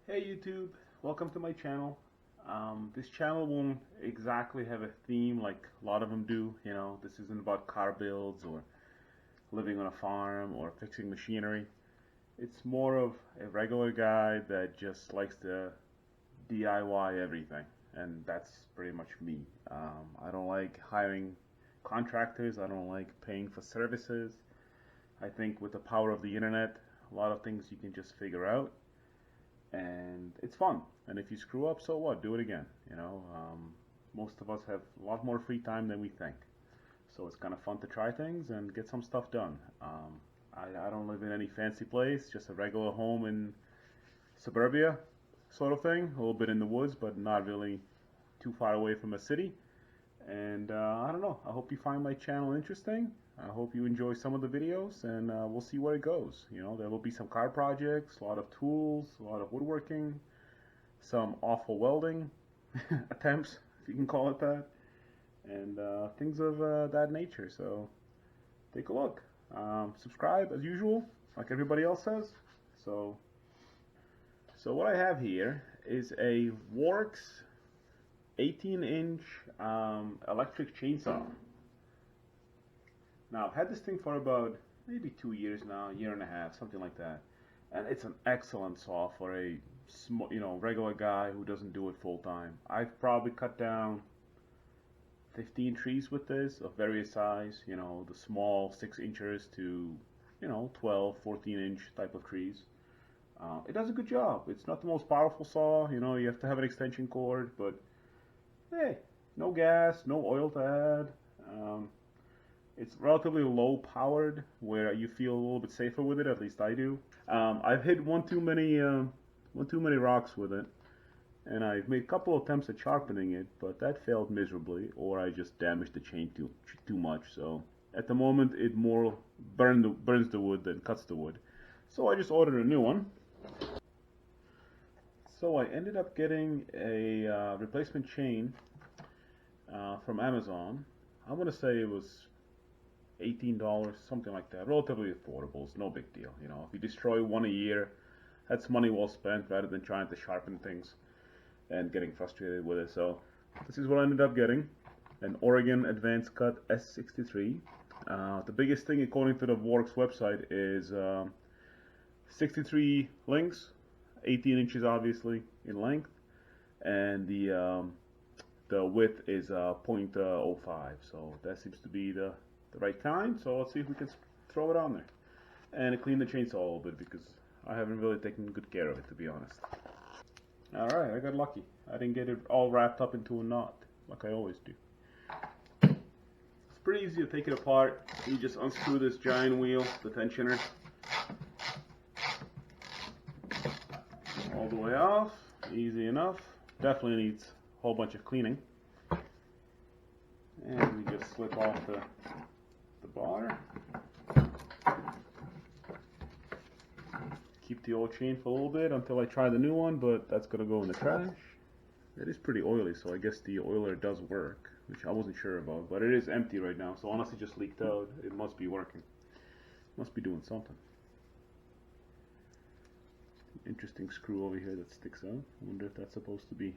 Hey YouTube, welcome to my channel. This channel won't exactly have a theme like a lot of them do. You know, this isn't about car builds or living on a farm or fixing machinery. It's more of a regular guy that just likes to DIY everything, and that's pretty much me. I don't like hiring contractors. I don't like paying for services. I think with the power of the internet, a lot of things you can just figure out and it's fun. And if you screw up, so what? Do it again. Most of us have a lot more free time than we think, so it's kind of fun to try things and get some stuff done. I don't live in any fancy place, just a regular home in suburbia, sort of thing. A little bit in the woods, but not really too far away from a city. And I don't know. I hope you find my channel interesting. I hope you enjoy some of the videos, and we'll see where it goes. You know, there will be some car projects, a lot of tools, a lot of woodworking, some awful welding attempts, if you can call it that, and things of that nature. So take a look. Subscribe as usual, like everybody else says. So what I have here is a Worx 18-inch electric chainsaw. Now, I've had this thing for about maybe 2 years now, a year and a half, something like that. And it's an excellent saw for a regular guy who doesn't do it full time. I've probably cut down 15 trees with this of various size, the small 6 inches to, 12, 14-inch type of trees. It does a good job. It's not the most powerful saw, you have to have an extension cord, but hey, no gas, no oil to add. It's relatively low powered, where you feel a little bit safer with it. At least I do. I've hit one too many rocks with it, and I've made a couple of attempts at sharpening it, but that failed miserably, or I just damaged the chain too much. So at the moment, it more burns the wood than cuts the wood. So I just ordered a new one. So I ended up getting a replacement chain from Amazon. I'm gonna say it was $18, something like that. Relatively affordable. It's no big deal. If you destroy one a year, that's money well spent rather than trying to sharpen things and getting frustrated with it. So this is what I ended up getting: an Oregon Advanced Cut S63. The biggest thing, according to the Worx website, is 63 links, 18 inches obviously in length, and the width is 0.05. So that seems to be the right kind. So let's see if we can throw it on there and clean the chainsaw a little bit, because I haven't really taken good care of it, to be honest. Alright, I got lucky. I didn't get it all wrapped up into a knot like I always do. It's pretty easy to take it apart. You just unscrew this giant wheel, the tensioner, all the way off. Easy enough. Definitely needs a whole bunch of cleaning. And we just slip off the bar. Keep the old chain for a little bit until I try the new one, but that's gonna go in the trash. It is pretty oily, so I guess the oiler does work, which I wasn't sure about, but it is empty right now, so unless it just leaked out, it must be working. Must be doing something. Interesting screw over here that sticks out. I wonder if that's supposed to be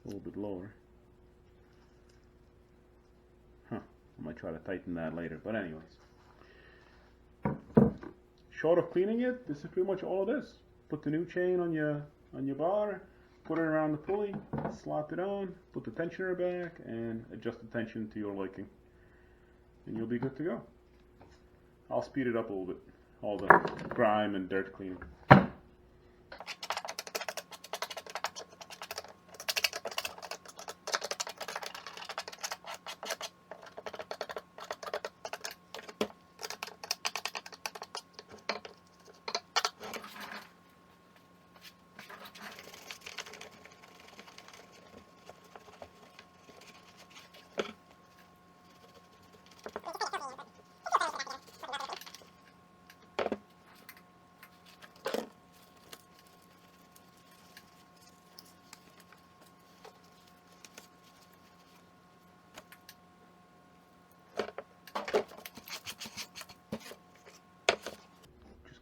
a little bit lower. I might try to tighten that later, but anyways. Short of cleaning it, this is pretty much all it is. Put the new chain on your bar, put it around the pulley, slap it on, put the tensioner back, and adjust the tension to your liking. And you'll be good to go. I'll speed it up a little bit, all the grime and dirt cleaning.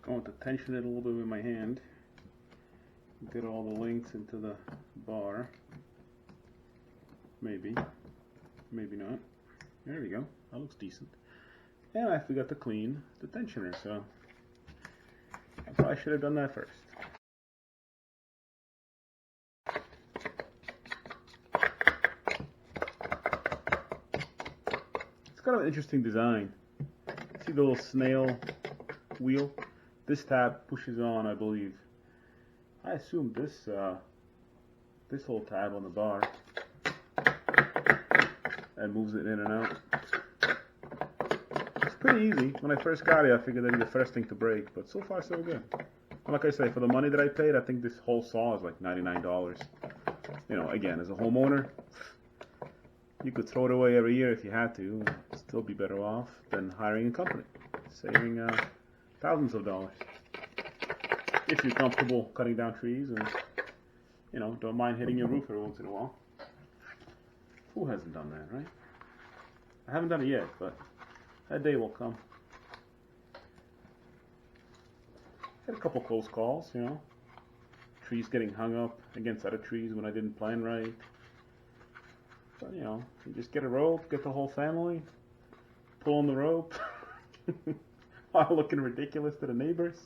Going to tension it a little bit with my hand. get all the links into the bar. Maybe. Maybe not. There we go. That looks decent. And I forgot to clean the tensioner, so I probably should have done that first. It's kind of an interesting design. See the little snail wheel? This tab pushes on, I believe. I assume this whole tab on the bar and moves it in and out. It's pretty easy. When I first got it, I figured that'd be the first thing to break, but so far so good. And like I say, for the money that I paid, I think this whole saw is like $99. You know, again, as a homeowner, you could throw it away every year if you had to, and still be better off than hiring a company, saving thousands of dollars. If you're comfortable cutting down trees and, you know, don't mind hitting your roof every once in a while. Who hasn't done that, right? I haven't done it yet, but that day will come. Had a couple close calls, you know. Trees getting hung up against other trees when I didn't plan right. But, you know, you just get a rope, get the whole family, pull on the rope, while looking ridiculous to the neighbors.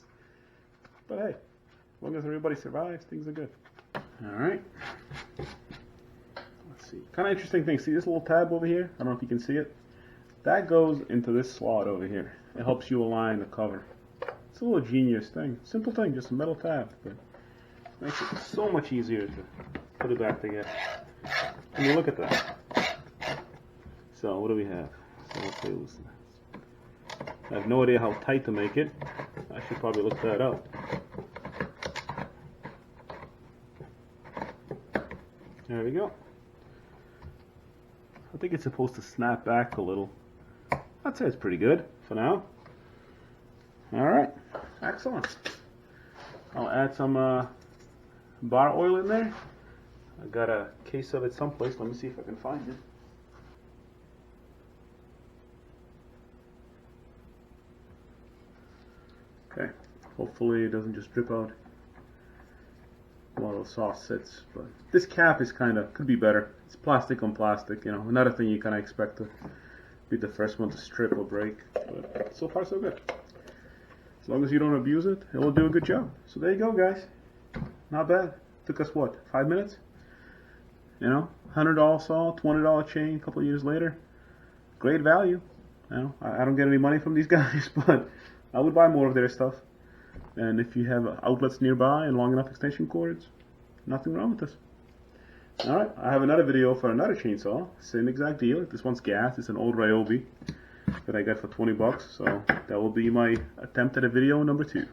But hey, as long as everybody survives, things are good. Alright. Let's see. Kind of interesting thing. See this little tab over here? I don't know if you can see it. That goes into this slot over here. It helps you align the cover. It's a little genius thing. Simple thing, just a metal tab. But it makes it so much easier to put it back together. I mean, look at that. So, what do we have? So, let's say loosen. I have no idea how tight to make it. I should probably look that up. There we go. I think it's supposed to snap back a little. I'd say it's pretty good for now. Alright, excellent. I'll add some bar oil in there. I got a case of it someplace. Let me see if I can find it. Okay, hopefully it doesn't just drip out while the sauce sits. But this cap is could be better. It's plastic on plastic, you know. Another thing you kind of expect to be the first one to strip or break. But so far so good. As long as you don't abuse it, it will do a good job. So there you go, guys. Not bad. Took us what, 5 minutes? You know, $100 saw, $20 chain. A couple of years later, great value. You know, I don't get any money from these guys, but I would buy more of their stuff. And if you have outlets nearby and long enough extension cords, nothing wrong with this. Alright, I have another video for another chainsaw. Same exact deal. This one's gas. It's an old Ryobi that I got for 20 bucks. So that will be my attempt at a video number 2.